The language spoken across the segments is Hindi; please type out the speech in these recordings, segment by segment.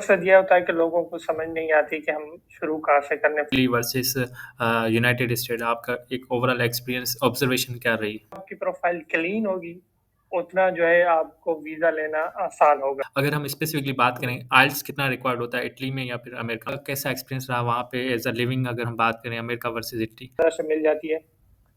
मकसद ये होता है कि लोगों को समझ नहीं आती कि हम शुरू कहाँ से करने। इटली वर्सेस यूनाइटेड स्टेट आपका एक ओवरऑल एक्सपीरियंस ऑब्जर्वेशन क्या रही? आपकी प्रोफाइल क्लीन होगी, उतना जो है आपको वीज़ा लेना आसान होगा। अगर हम स्पेसिफिकली बात करें आइल्स कितना रिक्वायर्ड होता है इटली में या फिर अमेरिका? कैसा एक्सपीरियंस रहा वहाँ पे एज़ अ लिविंग अगर हम बात करें अमेरिका वर्सेस इटली? तरह से मिल जाती है,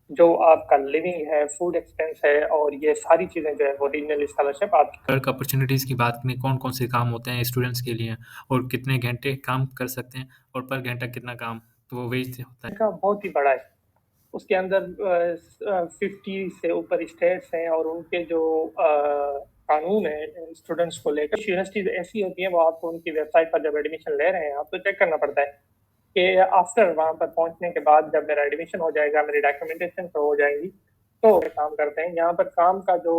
जो आपका लिविंग है, फूड एक्सपेंस है और ये सारी चीज़ें जो है वो रीजनल स्कॉलरशिप आपकी। वर्क अपॉर्च्युनिटीज़ की बात करें कौन-कौन से काम होते हैं स्टूडेंट्स के लिए और कितने घंटे काम कर सकते हैं और पर घंटा कितना काम तो वो वेज से होता है? का बहुत ही बड़ा है। उसके अंदर 50 से ऊपर स्टेट्स हैं और उनके जो कानून है स्टूडेंट्स को लेकर, यूनिवर्सिटीज़ ऐसी होती हैं वो आपको उनकी वेबसाइट पर जब एडमिशन ले रहे हैं आप तो चेक करना पड़ता है कि आफ्टर वहाँ पर पहुँचने के बाद जब मेरा एडमिशन हो जाएगा, मेरी डॉक्यूमेंटेशन हो जाएगी, तो काम करते हैं। यहाँ पर काम का जो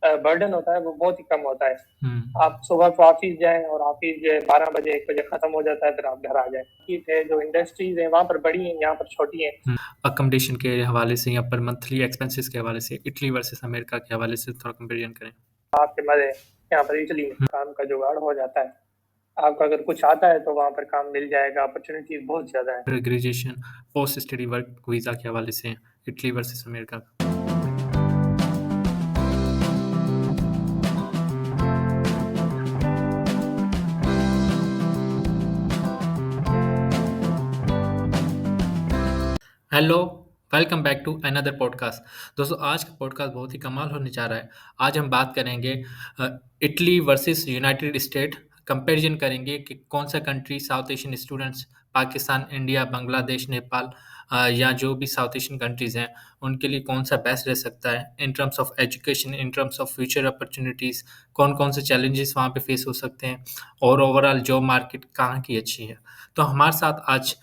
बर्डन होता है वो बहुत ही कम होता है। हुँ। आप सुबह को ऑफ़िस जाएँ और ऑफ़िस जो है 12 बजे 1 बजे खत्म हो जाता है, फिर आप घर आ जाएँ। ठीक है, जो इंडस्ट्रीज़ हैं वहाँ पर बड़ी हैं, यहाँ पर छोटी हैं। अकोमोडेशन के हवाले से या पर मंथली एक्सपेंसेस के हवाले से इटली वर्सेस अमेरिका के हवाले से थोड़ा कंपैरिज़न करें। आपके मज़े यहाँ पर इटली में काम का जुगाड़ हो जाता है। आपको अगर कुछ आता है तो वहाँ पर काम मिल जाएगा, अपॉर्च्युनिटीज़ बहुत ज़्यादा है। फिर graduation, post study work visa के हवाले से Italy versus America. Hello, welcome back to another podcast. दोस्तों आज का पॉडकास्ट बहुत ही कमाल होने जा रहा है। आज हम बात करेंगे Italy versus United state comparison करेंगे कि कौन सा country south Asian students Pakistan, India, Bangladesh, Nepal या जो भी साउथ एशियन कंट्रीज़ हैं, उनके लिए कौन सा बेस्ट रह सकता है in terms of education, in terms of future opportunities, कौन-कौन से चैलेंजेस वहाँ पे फेस हो सकते हैं और ओवरऑल जॉब मार्केट कहाँ की अच्छी है। तो हमारे साथ आज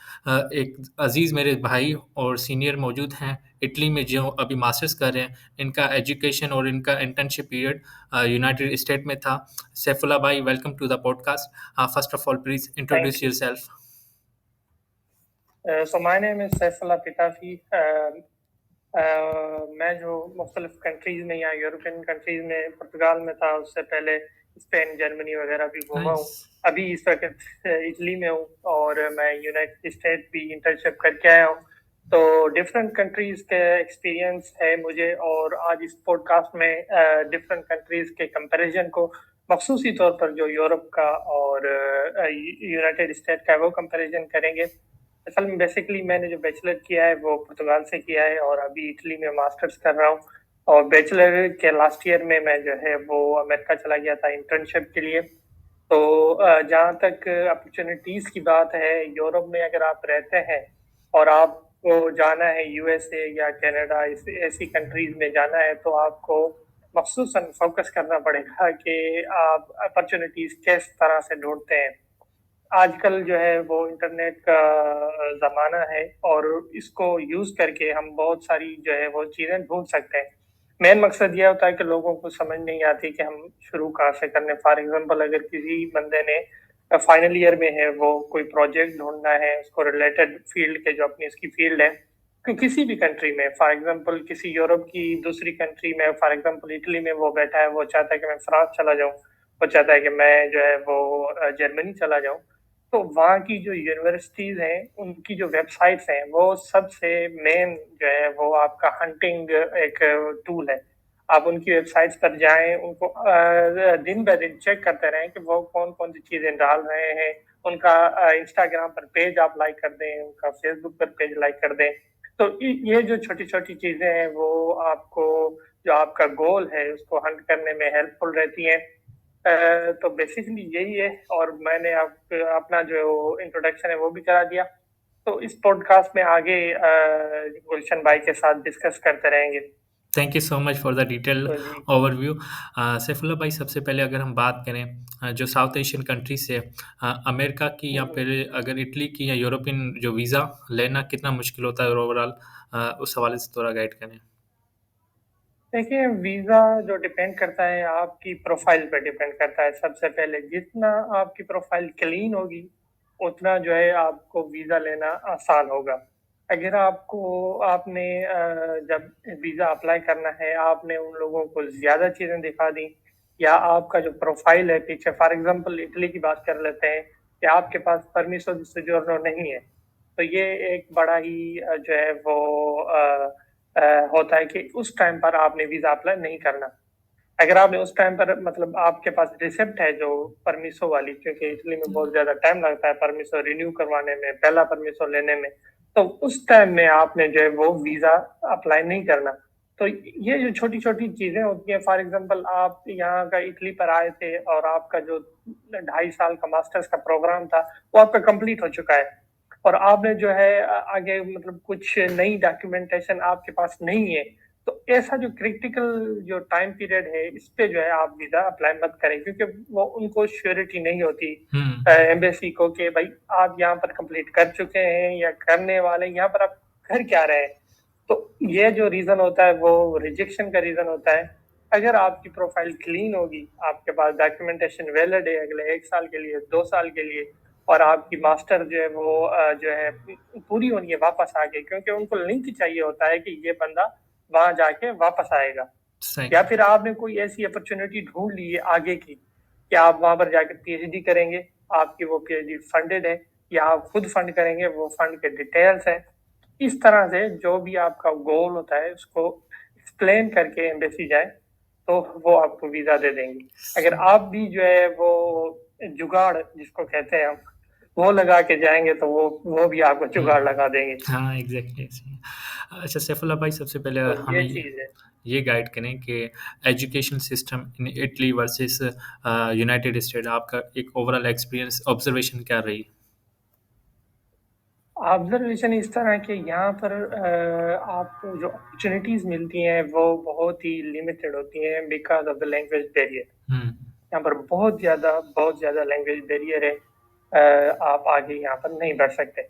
एक अज़ीज़ मेरे भाई और सीनियर मौजूद हैं इटली में जो अभी मास्टर्स कर रहे हैं। इनका एजुकेशन और इनका इंटर्नशिप पीरियड यूनाइटेड स्टेट में था। सैफुल्लाह भाई welcome to the podcast. First of all please thank introduce you. Yourself. So my name is Saifullah Pitafi. मैं जो मुख्तलिफ कंट्रीज़ में या यूरोपियन कंट्रीज़ में पुर्तगाल में था, उससे पहले स्पेन, जर्मनी वगैरह भी घूमा नाइस। हूँ। अभी इस वक़्त इटली में हूँ और मैं यूनाइटेड स्टेट भी इंटर्नशिप करके आया हूँ। तो डिफरेंट कंट्रीज़ के एक्सपीरियंस है मुझे और आज इस पॉडकास्ट में डिफरेंट कंट्रीज़ के कंपैरिज़न को मख़सूसी तौर पर जो यूरोप का और यूनाइटेड स्टेट का है वो कंपैरिज़न करेंगे। असल में बेसिकली मैंने जो बैचलर किया है वो पुर्तगाल से किया है और अभी इटली में मास्टर्स कर रहा हूँ और बैचलर के लास्ट ईयर में मैं जो है वो अमेरिका चला गया था इंटर्नशिप के लिए। तो जहाँ तक अपॉर्चुनिटीज़ की बात है, यूरोप में अगर आप रहते हैं और आपको जाना है यूएसए या कनाडा ऐसी कंट्रीज़ में जाना है तो आपको मख़सूसन फ़ोकस करना पड़ेगा कि आप अपॉर्चुनिटीज़ किस तरह से ढूँढते हैं। आजकल जो है वो इंटरनेट का ज़माना है और इसको यूज़ करके हम बहुत सारी जो है वो चीज़ें ढूँढ सकते हैं। मेन मकसद ये होता है कि लोगों को समझ नहीं आती कि हम शुरू कहाँ से करने। फॉर एग्ज़ाम्पल अगर किसी बंदे ने फाइनल ईयर में है, वो कोई प्रोजेक्ट ढूँढना है, उसको रिलेटेड फ़ील्ड के जो अपनी उसकी फ़ील्ड है, किसी भी कंट्री में फॉर एग्ज़ाम्पल किसी यूरोप की दूसरी कंट्री में फॉर एग्ज़ाम्पल इटली में वो बैठा है, वो चाहता है कि मैं फ्रांस चला जाऊँ, वो चाहता है कि मैं जो है वो जर्मनी चला जाऊँ। तो वहाँ की जो यूनिवर्सिटीज़ हैं, उनकी जो वेबसाइट्स हैं, वो सबसे मेन जो है वो आपका हंटिंग एक टूल है। आप उनकी वेबसाइट्स पर जाएँ, उनको दिन-ब-दिन चेक करते रहें कि वो कौन-कौन सी चीज़ें डाल रहे हैं। उनका इंस्टाग्राम पर पेज आप लाइक कर दें, उनका फेसबुक पर पेज लाइक कर दें। तो ये जो छोटी-छोटी चीज़ें हैं, वो आपको जो आपका गोल है, उसको हंट करने में हेल्पफुल रहती हैं। तो बेसिकली यही है और मैंने आप अपना जो इंट्रोडक्शन है वो भी करा दिया। तो इस पॉडकास्ट में आगे गुलशन भाई के साथ डिस्कस करते रहेंगे। Thank you so much for the detail तो जी। ओवरव्यू। सैफुल्लाह भाई सबसे पहले अगर हम बात करें जो साउथ एशियन कंट्री से अमेरिका की या हुँ। फिर अगर इटली की या यूरोपियन जो वीज़ा लेना कितना मुश्किल होता है और ओवरऑल उस हवाले से थोड़ा गाइड करें। देखिए, वीज़ा जो डिपेंड करता है आपकी प्रोफ़ाइल पे डिपेंड करता है सबसे पहले। जितना आपकी प्रोफ़ाइल क्लीन होगी, उतना जो है आपको वीज़ा लेना आसान होगा। अगर आपने जब वीज़ा अप्लाई करना है, आपने उन लोगों को ज़्यादा चीज़ें दिखा दी, या आपका जो प्रोफाइल है पीछे, फॉर एग्जांपल इटली की बात कर लेते हैं, कि आपके पास परमिशो डी सोजोर्नो नहीं है, तो ये एक बड़ा ही जो है वो होता है कि उस टाइम पर आपने वीजा अप्लाई नहीं करना। अगर आपने उस टाइम पर, मतलब आपके पास रिसिप्ट है जो परमिशो वाली, क्योंकि इटली में बहुत ज्यादा टाइम लगता है परमिशो रिन्यू करवाने में, पहला परमिशो लेने में, तो उस टाइम में आपने जो है वो वीजा अप्लाई नहीं करना। तो ये जो छोटी छोटी चीजें होती हैं, फॉर एग्जांपल आप यहाँ का इटली पर आए थे और आपका जो 2.5 साल का मास्टर्स का प्रोग्राम था वो आपका कंप्लीट हो चुका है, और आपने जो है आगे मतलब कुछ नई डॉक्यूमेंटेशन आपके पास नहीं है, तो ऐसा जो क्रिटिकल जो टाइम पीरियड है इस पे जो है आप वीजा अप्लाई मत करें, क्योंकि वो उनको श्योरिटी नहीं होती एम्बेसी को कि भाई आप यहाँ पर कंप्लीट कर चुके हैं या करने वाले हैं, यहाँ पर आप कर क्या रहे हैं। तो ये जो रीजन होता है वो रिजेक्शन का रीजन होता है। अगर आपकी प्रोफाइल क्लीन होगी, आपके पास डॉक्यूमेंटेशन वैलिड है अगले 1 साल के लिए, 2 साल के लिए, और आपकी मास्टर जो है वो जो है पूरी होनी है वापस आके, क्योंकि उनको लिंक चाहिए होता है कि ये बंदा वहां जाके वापस आएगा, सही। या फिर आपने कोई ऐसी अपॉर्चुनिटी ढूंढ ली है आगे की कि आप वहां पर जाकर पीएचडी करेंगे, आपकी वो पीएचडी फंडेड है, या आप खुद फंड करेंगे, वो फंड के डिटेल्स है। इस तरह से जो भी आपका गोल होता है उसको एक्सप्लेन करके एम्बेसी जाए, तो वो आपको वीजा दे देंगे। अगर आप भी जो है वो जुगाड़ जिसको कहते हैं हम, वो लगा के जाएंगे, तो वो भी आपको जुगाड़ लगा देंगे। हाँ, एग्जैक्टली ऐसे ही। अच्छा सैफुल्ला भाई, सबसे पहले तो हमें ये चीज है। ये गाइड करें कि education system in Italy versus United state, आपका एक ओवरऑल एक्सपीरियंस ऑब्जर्वेशन क्या रही? ऑब्जर्वेशन इस तरह के यहाँ पर आपको जो अपॉर्चुनिटीज मिलती हैं वो बहुत ही लिमिटेड होती हैं because of the language barrier. Hmm. यहाँ पर बहुत ज्यादा लैंग्वेज बैरियर है। आप आगे यहाँ पर नहीं बढ़ सकते।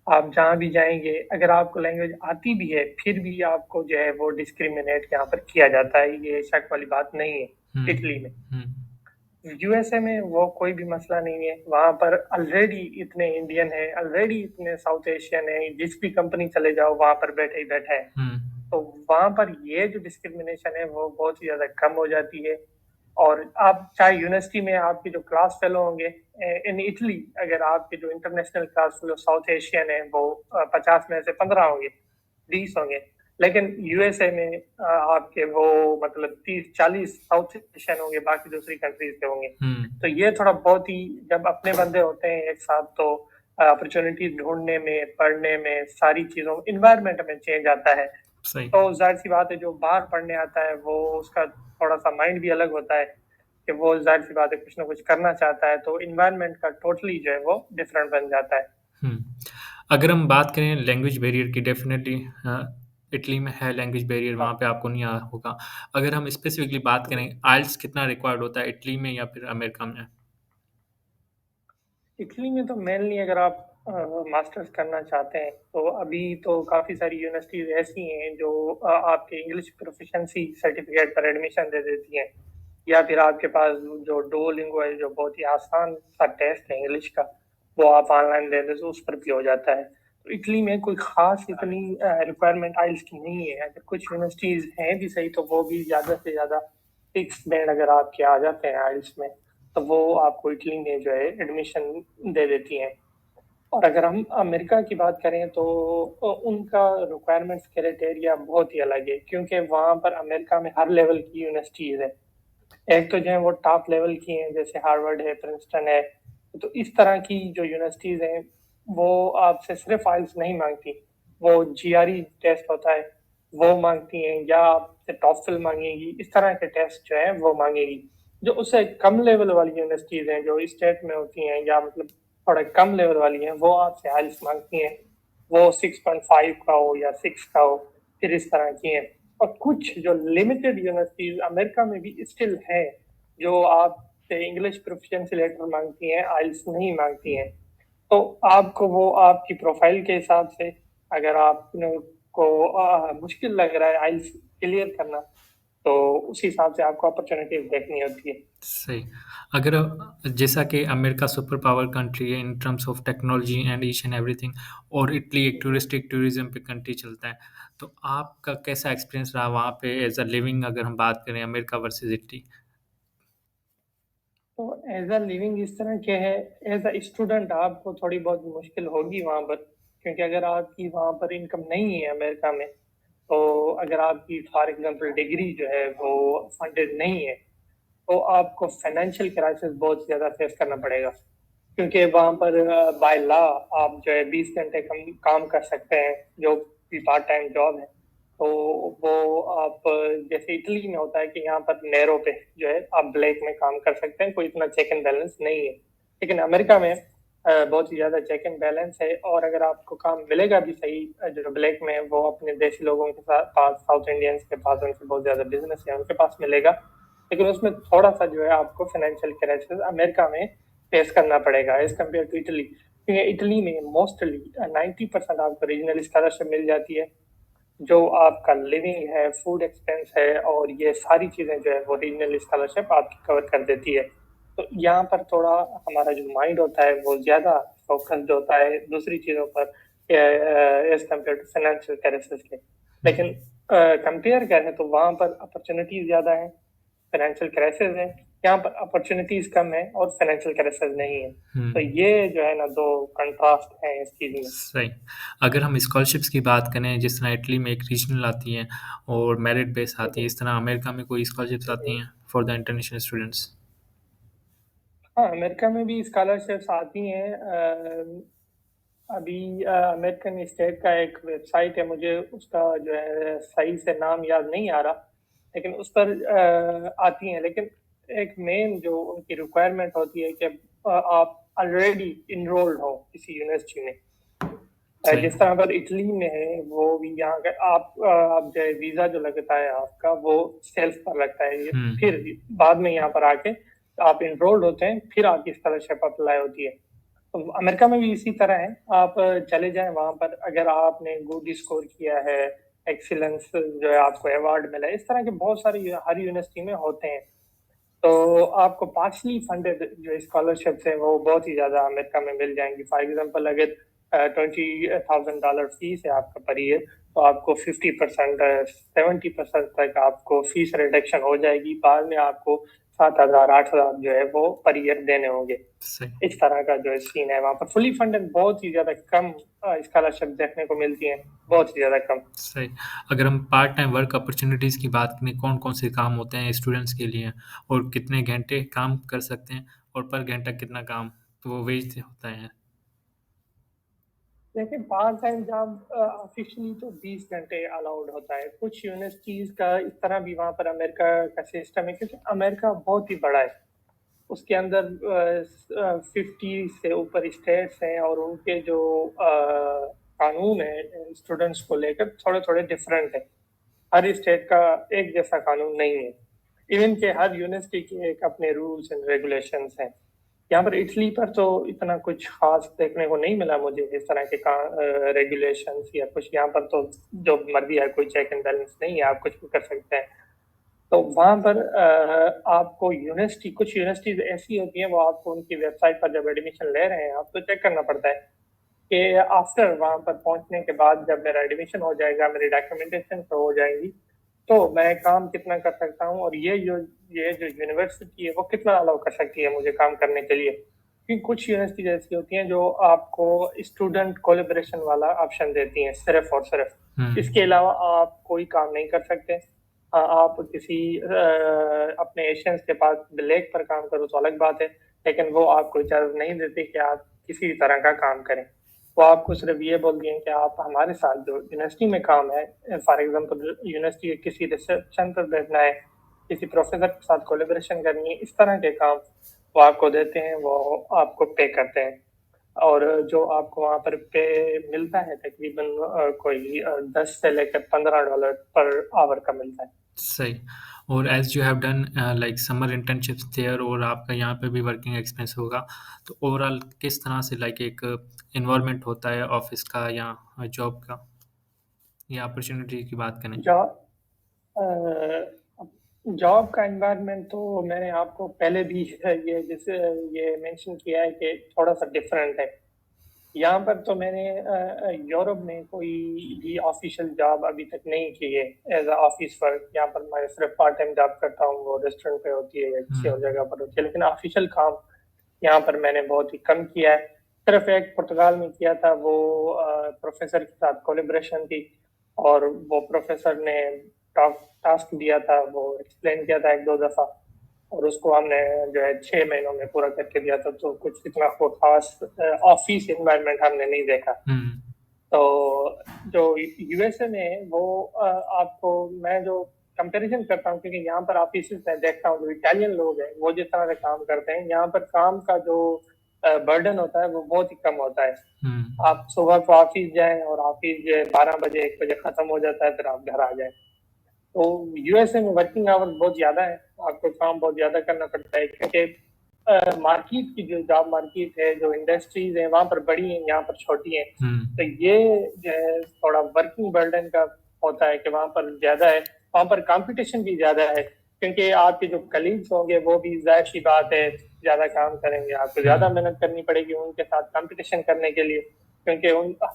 आप जहाँ भी जाएंगे, अगर आपको लैंग्वेज आती भी है फिर भी आपको जो है वो डिस्क्रिमिनेट यहाँ पर किया जाता है, ये शक वाली बात नहीं है इटली में। हम्म। यूएसए में वो कोई भी मसला नहीं है, वहां पर ऑलरेडी इतने इंडियन है, ऑलरेडी इतने साउथ एशियन है, जिस भी कंपनी चले जाओ वहां पर बैठे ही बैठे हैं। हम्म। तो वहां पर ये जो डिस्क्रिमिनेशन है वो बहुत ही ज्यादा कम हो जाती है। और आप चाहे यूनिवर्सिटी में आपके जो क्लास फेलो होंगे इन इटली, अगर आपके जो international class fellow south Asian है वो 50 में से 15 होंगे, 20 होंगे, लेकिन यूएसए में आपके वो मतलब 30-40 साउथ एशियन होंगे, बाकी दूसरी कंट्रीज के होंगे। तो ये थोड़ा बहुत ही, जब अपने बंदे होते हैं एक साथ, तो अपॉर्चुनिटीज ढूंढने में, पढ़ने में, सारी चीजों इन्वायरमेंट में चेंज आता है। सही। तो जाहिर सी बात है जो बाहर पढ़ने आता है वो उसका थोड़ा सा माइंड भी अलग होता है, कि वो जाहिर सी बात है कुछ ना कुछ करना चाहता है, तो इन्वायरमेंट का टोटली जो है वो डिफरेंट बन जाता है। हम्म। अगर हम बात करें लैंग्वेज बैरियर की, डेफिनेटली इटली में है लैंग्वेज बैरियर, वहाँ हाँ, पे आपको नहीं आ होगा। अगर हम स्पेसिफिकली बात करें, आइल्स कितना रिक्वायर्ड होता है इटली में या फिर अमेरिका में? इटली में तो मेनली अगर आप मास्टर्स करना चाहते हैं तो अभी तो काफ़ी सारी यूनिवर्सिटीज ऐसी हैं जो आपके इंग्लिश प्रोफिशिएंसी सर्टिफिकेट पर एडमिशन दे देती हैं, या फिर आपके पास जो डुओलिंगो है, जो बहुत ही आसान सा टेस्ट है इंग्लिश का, वो आप ऑनलाइन दे दे तो उस पर भी हो जाता है। तो इटली में कोई खास इतनी रिक्वायरमेंट आइल्स की नहीं है। अगर कुछ यूनिवर्सिटीज हैं भी सही, तो वो भी ज़्यादा से ज़्यादा 6 बैंड अगर आपके आ जाते हैं आइल्स में, तो वो आपको इटली में जो है एडमिशन दे देती हैं। और अगर हम अमेरिका की बात करें तो उनका रिक्वायरमेंट्स क्राइटेरिया बहुत ही अलग है, क्योंकि वहाँ पर अमेरिका में हर लेवल की यूनिवर्सिटीज है। एक तो जो है वो टॉप लेवल की हैं, जैसे हार्वर्ड है, प्रिंसटन है। तो इस तरह की जो यूनिवर्सिटीज हैं वो आपसे सिर्फ आइल्स नहीं मांगती, वो जीआरई टेस्ट होता है वो मांगती हैं, या आपसे टॉफल मांगेगी, इस तरह के टेस्ट जो है वो मांगेगी। जो उससे कम लेवल वाली यूनिवर्सिटीज हैं जो स्टेट में होती हैं, या मतलब थोड़ा कम लेवल वाली हैं, वो आपसे आइल्स मांगती हैं, वो 6.5 का हो या 6 का हो, फिर इस तरह की हैं। और कुछ जो लिमिटेड यूनिवर्सिटीज अमेरिका में भी स्टिल हैं जो आपसे इंग्लिश प्रोफिशिएंसी लेटर मांगती हैं, आइल्स नहीं मांगती हैं। तो आपको वो आपकी प्रोफाइल के हिसाब से, अगर आप को मुश्किल लग रहा है आइल्स क्लियर करना, तो उस हिसाब से आपको अपॉर्चुनिटीज देखनी होती है। सही। अगर जैसा कि अमेरिका सुपर पावर कंट्री है in terms of technology and each and everything, और इटली एक टूरिस्टिक टूरिज्म पे कंट्री चलता है, तो आपका कैसा एक्सपीरियंस रहा वहाँ पे एज अ लिविंग, अगर हम बात करें अमेरिका वर्सेस इटली? तो एज अ लिविंग इस तरह के है, एज अ स्टूडेंट आपको थोड़ी बहुत मुश्किल होगी वहाँ पर, क्योंकि अगर आपकी वहाँ पर इनकम नहीं है अमेरिका में, तो अगर आपकी फॉर एग्जांपल डिग्री जो है वो फंडेड नहीं है, तो आपको फाइनेंशियल क्राइसिस बहुत ज़्यादा फेस करना पड़ेगा। क्योंकि वहाँ पर बाय लॉ आप जो है 20 घंटे कम काम कर सकते हैं, जो भी पार्ट टाइम जॉब है। तो वो आप जैसे इटली में होता है कि यहाँ पर नैरो पे जो है आप ब्लैक में काम कर सकते हैं, कोई इतना चेक एंड बैलेंस नहीं है। लेकिन अमेरिका में बहुत ही ज्यादा चेक एंड बैलेंस है, और अगर आपको काम मिलेगा भी सही जो ब्लैक में, वो अपने देशी लोगों के साथ पास, साउथ इंडियंस के पास उनके बहुत ज्यादा बिजनेस है, उनके पास मिलेगा। लेकिन उसमें थोड़ा सा जो है आपको फाइनेंशियल क्राइसिस अमेरिका में फेस करना पड़ेगा एज कम्पेयर टू इटली, क्योंकि इटली में मोस्टली 90% आपको रीजनल स्कॉलरशिप मिल जाती है। जो आपका लिविंग है, फूड एक्सपेंस है, और ये सारी चीजें जो है वो रीजनल स्कॉलरशिप आपकी कवर कर देती है। तो यहाँ पर थोड़ा हमारा जो माइंड होता है वो ज्यादा फोकस्ड होता है दूसरी चीजों पर as compare to financial crisis के। लेकिन कंपेयर करें तो वहाँ पर अपॉर्चुनिटीज ज्यादा है, फाइनेंशियल क्राइसिस है। यहाँ पर अपॉर्चुनिटीज कम है और फाइनेंशियल क्राइसिस नहीं है। तो हम्म। ये जो है ना, दो कंट्रास्ट है इस चीज में। सही। अगर हम स्कॉलरशिप्स की बात करें, जिस तरह इटली में एक रीजनल आती हैं और मेरिट बेस आती है, इस तरह अमेरिका में कोई स्कॉलरशिप्स आती हैं फॉर द इंटरनेशनल स्टूडेंट्स? हाँ, अमेरिका में भी स्कॉलरशिप्स आती हैं। अभी अमेरिकन स्टेट का एक वेबसाइट है, मुझे उसका जो है सही से नाम याद नहीं आ रहा, लेकिन उस पर आती हैं। लेकिन एक मेन जो उनकी रिक्वायरमेंट होती है कि आप ऑलरेडी इनरोल्ड हो किसी यूनिवर्सिटी में। सही। जिस तरह पर इटली में है, वो भी यहाँ का आप जो है वीजा जो लगता है आपका, वो सेल्फ पर लगता है। हम्म। फिर बाद में यहाँ पर आके आप इनरोल्ड होते हैं, फिर आपकी स्कॉलरशिप अप्लाई होती है। तो अमेरिका में भी इसी तरह है। आप चले जाएं वहां पर, अगर आपने गुड स्कोर किया है, एक्सीलेंस जो है आपको अवार्ड मिला है, इस तरह के बहुत सारे हर यूनिवर्सिटी में होते हैं। तो आपको पार्शली फंडेड जो स्कॉलरशिप्स है वो बहुत ही ज्यादा अमेरिका में मिल जाएंगी। फॉर एग्जांपल, अगर $20,000 फीस है आपका पर ईयर, तो आपको 50%, 70% तक आपको फीस रिडक्शन हो जाएगी। बाद में आपको 7,000, 8,000 जो है वो पर ईयर देने होंगे। सही। इस तरह का जो सीन है वहाँ पर, फुली फंडेड बहुत ही ज्यादा कम स्कॉलरशिप देखने को मिलती हैं, बहुत ही ज्यादा कम। सही। अगर हम पार्ट टाइम वर्क अपॉर्चुनिटीज़ की बात करें, कौन-कौन से काम होते हैं स्टूडेंट्स के लिए और कितने घंटे काम कर सकते हैं और पर घंटा कितना काम वो वेज होता है? देखिए, पार्ट टाइम जॉब ऑफिशियली तो 20 घंटे अलाउड होता है। कुछ यूनिवर्सिटीज का इस तरह भी वहाँ पर अमेरिका का सिस्टम है, क्योंकि अमेरिका बहुत ही बड़ा है। उसके अंदर 50 से ऊपर स्टेट्स हैं, और उनके जो कानून है स्टूडेंट्स को लेकर थोड़े थोड़े डिफरेंट है। हर स्टेट का एक जैसा कानून नहीं है। इवन के हर यूनिवर्सिटी के एक अपने रूल्स एंड रेगुलेशंस हैं। यहाँ पर इटली पर तो इतना कुछ खास देखने को नहीं मिला मुझे इस तरह के रेगुलेशंस या कुछ। यहाँ पर तो जो मर्जी है, कोई चेक एंड बैलेंस नहीं है, आप कुछ भी कर सकते हैं। तो वहां पर आपको यूनिवर्सिटी, कुछ यूनिवर्सिटीज ऐसी होती हैं, वो आपको उनकी वेबसाइट पर जब एडमिशन ले रहे हैं आप, तो चेक करना पड़ता है कि आफ्टर वहां पर पहुंचने के बाद जब मेरा एडमिशन हो जाएगा, मेरी डॉक्यूमेंटेशन हो जाएंगी, तो मैं काम कितना कर सकता हूँ, और ये जो यूनिवर्सिटी है वो कितना अलाउ कर सकती है मुझे काम करने के लिए। क्योंकि कुछ यूनिवर्सिटीज ऐसी होती हैं जो आपको स्टूडेंट कोलेबरेशन वाला ऑप्शन देती हैं सिर्फ और सिर्फ। हुँ। इसके अलावा आप कोई काम नहीं कर सकते। आप किसी अपने एशियंस के पास ब्लैक पर काम करो तो अलग बात है, लेकिन वो आपको इजाजत नहीं देते कि आप किसी तरह का काम करें। वो आपको सिर्फ ये बोल दिए कि आप हमारे साथ जो यूनिवर्सिटी में काम है, फॉर एग्जांपल यूनिवर्सिटी के किसी रिसेप्शन पर बैठना है, किसी प्रोफेसर के साथ कोलेबरेशन करनी है, इस तरह के काम वो आपको देते हैं, वो आपको पे करते हैं। और जो आपको वहाँ पर पे मिलता है तकरीबन कोई 10 से लेकर $15 पर आवर का मिलता है। सही। और as you have done like summer internships there और आपका यहाँ पे भी वर्किंग एक्सपीरियंस होगा, तो ओवरऑल किस तरह से लाइक एक एनवायरनमेंट होता है ऑफ़िस का या जॉब का या अपॉर्च्युनिटी की बात करें? जॉब जॉब का एनवायरनमेंट तो मैंने आपको पहले भी ये जैसे ये मेंशन किया है कि थोड़ा सा डिफरेंट है। यहाँ पर तो मैंने यूरोप में कोई भी ऑफिशियल जॉब अभी तक नहीं की है एज अ ऑफिस वर्क। यहाँ पर मैं सिर्फ पार्ट टाइम जॉब करता हूँ, वो रेस्टोरेंट पे होती है या किसी और हम्म। जगह पर होती है, लेकिन ऑफिशियल काम यहाँ पर मैंने बहुत ही कम किया है। सिर्फ एक पुर्तगाल में किया था, वो प्रोफेसर के साथ कोलेब्रेशन थी, और वो प्रोफेसर ने टास्क दिया था, वो एक्सप्लेन किया था एक दो दफा, और उसको हमने जो है 6 महीनों में पूरा करके दिया था। तो कुछ इतना को खास ऑफिस एनवायरनमेंट हमने नहीं देखा। हम्म। तो जो यूएसए में है, वो आपको मैं जो कंपैरिजन करता हूँ, क्योंकि यहाँ पर ऑफिस में देखता हूँ जो इटालियन लोग हैं वो जिस तरह से काम करते हैं, यहाँ पर काम का जो बर्डन होता है वो बहुत ही कम होता है। हम्म। आप सुबह को ऑफिस जाएं और ऑफिस जो है 12 बजे 1 बजे खत्म हो जाता है, फिर आप घर आ जाएं। तो यूएसए में वर्किंग आवर्स बहुत ज्यादा है, आपको काम बहुत ज्यादा करना पड़ता है, क्योंकि मार्केट की जो जॉब मार्केट है, जो इंडस्ट्रीज है वहां पर बड़ी हैं, यहाँ पर छोटी हैं। तो हम्म। ये जो है थोड़ा वर्किंग बर्डन का होता है कि वहां पर ज्यादा है, वहां पर कंपटीशन भी ज्यादा है, क्योंकि आपके जो कलीग्स होंगे वो भी जाहिर सी बात है ज्यादा काम करेंगे, आपको ज्यादा हम्म। मेहनत करनी पड़ेगी उनके साथ कंपटीशन करने के लिए, क्योंकि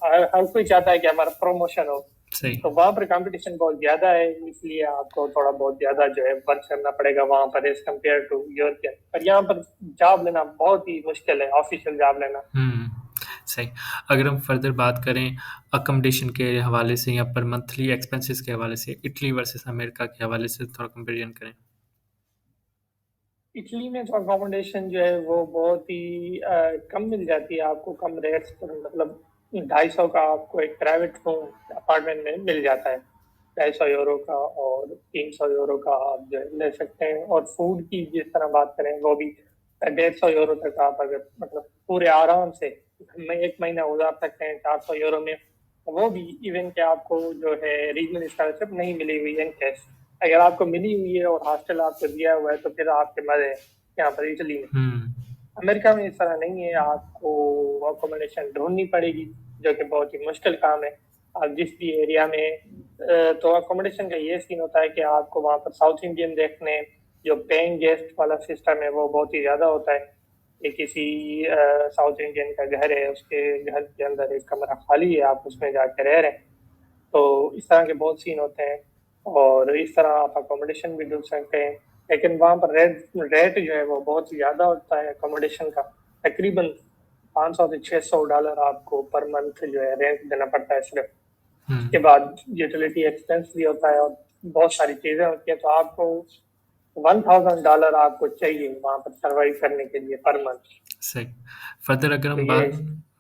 हर कोई चाहता है कि हमारा प्रमोशन हो। सही। तो वहां पर कंपटीशन बहुत ज्यादा है, इसलिए आपको थोड़ा बहुत ज्यादा जो है वर्क करना पड़ेगा वहां पर एज कम्पेयर टू यूरोपियन। पर यहाँ पर जॉब लेना बहुत ही मुश्किल है, ऑफिशियल जॉब लेना। हम्म। सही। अगर हम फर्दर बात करें अकोमोडेशन के हवाले से या पर मंथली एक्सपेंसेस के हवाले से, इटली वर्सेस अमेरिका के हवाले से थोड़ा कंपेरिजन करें। इटली में तो अकोमोडेशन जो है वो बहुत ही कम मिल जाती है आपको, कम रेट्स पर, मतलब 250 का आपको एक प्राइवेट रूम अपार्टमेंट में मिल जाता है, 250 यूरो का, और 300 यूरो का आप जो है ले सकते हैं। और फूड की जिस तरह बात करें, वो भी 150 यूरो तक आप अगर मतलब पूरे आराम से में 1 महीना गुजार सकते हैं 400 यूरो में। वो भी इवन के आपको जो है रीजनल स्कॉलरशिप नहीं मिली हुई है कैश, अगर आपको मिली हुई है और हॉस्टल आपको दिया हुआ है तो फिर आपके मजे हैं यहाँ पर इटली में। हम्म। अमेरिका में इस तरह नहीं है, आपको अकोमोडेशन ढूंढनी पड़ेगी, जो कि बहुत ही मुश्किल काम है। आप जिस भी एरिया में तो अकोमोडेशन का ये सीन होता है कि आपको वहाँ पर साउथ इंडियन देखने, जो पेइंग गेस्ट वाला सिस्टम है वो बहुत ही ज्यादा होता है, कि किसी साउथ इंडियन का घर है, उसके घर के अंदर एक कमरा खाली है, आप उसमें जाके रह रहे हैं। तो इस तरह के बहुत सीन होते हैं, और इस तरह आप अकोमोडेशन भी ढूंढ सकते हैं। लेकिन वहाँ पर रेट रेट जो है वो बहुत ज़्यादा होता है अकोमोडेशन का, तकरीबन 500 से $600 आपको पर मंथ जो है रेंट देना पड़ता है सिर्फ। उसके हम्म। बाद यूटिलिटी एक्सपेंस भी होता है और बहुत सारी चीज़ें होती हैं, तो आपको $1000 आपको चाहिए वहाँ पर सर्वाइव करने के लिए पर मंथ। सही। फर्दर अगर तो हम ये बात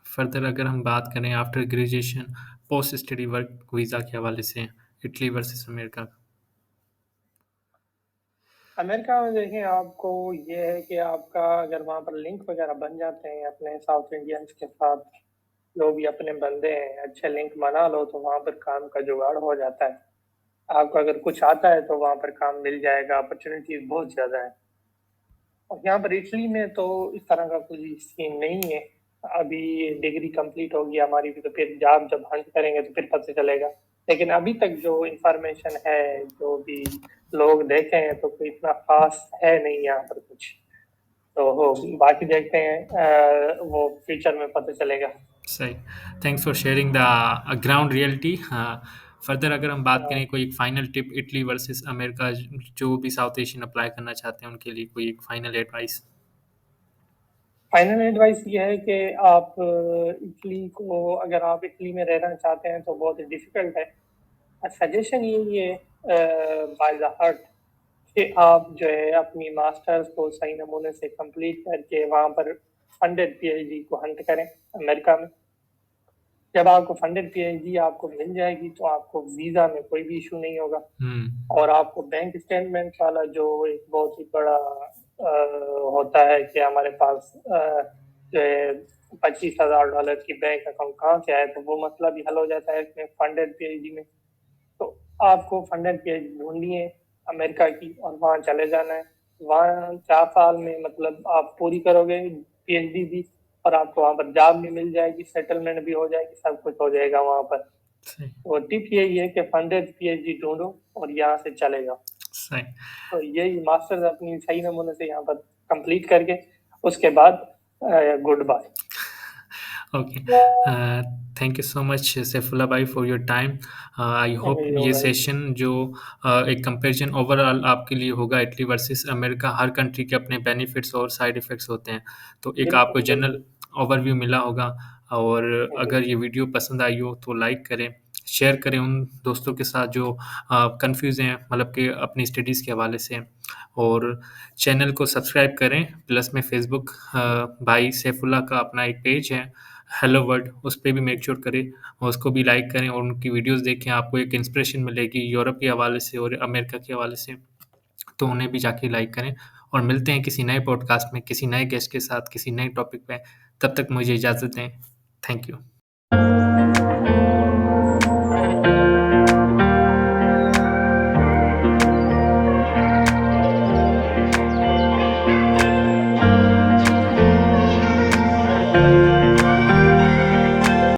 फर्दर अगर हम बात करें after graduation post study work visa के हवाले से, इटली वर्सेस अमेरिका। अमेरिका में देखें, आपको ये है कि आपका अगर वहाँ पर लिंक वगैरह बन जाते हैं अपने साउथ इंडियंस के साथ, जो भी अपने बंदे हैं अच्छे लिंक बना लो, तो वहाँ पर काम का जुगाड़ हो जाता है। आपको अगर कुछ आता है तो वहाँ पर काम मिल जाएगा, अपॉर्चुनिटीज बहुत ज्यादा है। और यहाँ पर इटली में तो इस तरह का कोई सीन नहीं है। अभी डिग्री कंप्लीट होगी हमारी भी, तो फिर जॉब जब हंट करेंगे तो फिर पता चलेगा। लेकिन अभी तक जो इंफॉर्मेशन है, जो भी लोग देखे हैं, तो कोई इतना खास है नहीं यहाँ पर कुछ। तो हो बाकी देखते हैं, वो फ्यूचर में पता चलेगा। सही। Thanks for sharing the ground reality. हाँ, फर्दर अगर हम बात करें कोई एक final tip Italy versus America, जो भी साउथ एशियन अप्लाई करना चाहते हैं उनके लिए कोई एक फाइनल एडवाइस। फाइनल एडवाइस ये है कि आप इटली को, अगर आप इटली में रहना चाहते हैं तो बहुत डिफिकल्ट है। सजेशन यही है बाय द हार्ट कि आप जो है अपनी मास्टर्स को सही नमूने से कंप्लीट करके वहाँ पर फंडेड पीएचडी को हंट करें अमेरिका में। जब आपको फंडेड पीएचडी आपको मिल जाएगी तो आपको वीजा में कोई भी इशू नहीं होगा, हम्म। और आपको बैंक स्टेटमेंट वाला जो एक बहुत ही बड़ा होता है कि हमारे पास जो है $25,000 की बैंक अकाउंट कहाँ से आए, तो वो मसला भी हल हो जाता है इसमें फंडेड पीएचडी में। तो आपको फंडेड पीएचडी ढूंढनी है अमेरिका की, और वहाँ चले जाना है। वहाँ 4 साल में मतलब आप पूरी करोगे पीएचडी भी, और आपको वहाँ पर जॉब भी मिल जाएगी, सेटलमेंट भी हो जाएगी, सब कुछ हो जाएगा वहाँ पर। सही। तो टिप यही है कि फंडेड पीएचडी ढूंढो और यहाँ से चले जाओ। सही। तो यही मास्टर्स अपनी सही नमूने से यहाँ पर कंप्लीट करके उसके बाद goodbye. Okay, thank you so much Saifullah भाई for your time. I hope जी ये ऑलराइट। सेशन जो एक कंपैरिजन ओवरऑल आपके लिए होगा इटली वर्सेस अमेरिका। हर कंट्री के अपने बेनिफिट्स और साइड इफ़ेक्ट्स होते हैं, तो एक आपको बिल्कुल जनरल बिल्कुल। ओवरव्यू मिला होगा। और जी अगर ये वीडियो पसंद आई हो तो लाइक करें, शेयर करें उन दोस्तों के साथ जो कन्फ्यूज़ हैं, मतलब कि अपनी स्टडीज़ के हवाले से। और चैनल को सब्सक्राइब करें। प्लस में फ़ेसबुक भाई सैफुल्ला का अपना एक पेज है, हेलो वर्ल्ड, उस पे भी मेक श्योर करें और उसको भी लाइक करें और उनकी वीडियोज़ देखें। आपको एक इंस्पिरेशन मिलेगी यूरोप के हवाले से और अमेरिका के हवाले से, तो उन्हें भी जाके लाइक करें। और मिलते हैं किसी नए पॉडकास्ट में, किसी नए गेस्ट के साथ, किसी नए टॉपिक पे। तब तक मुझे इजाज़त दें। Thank you.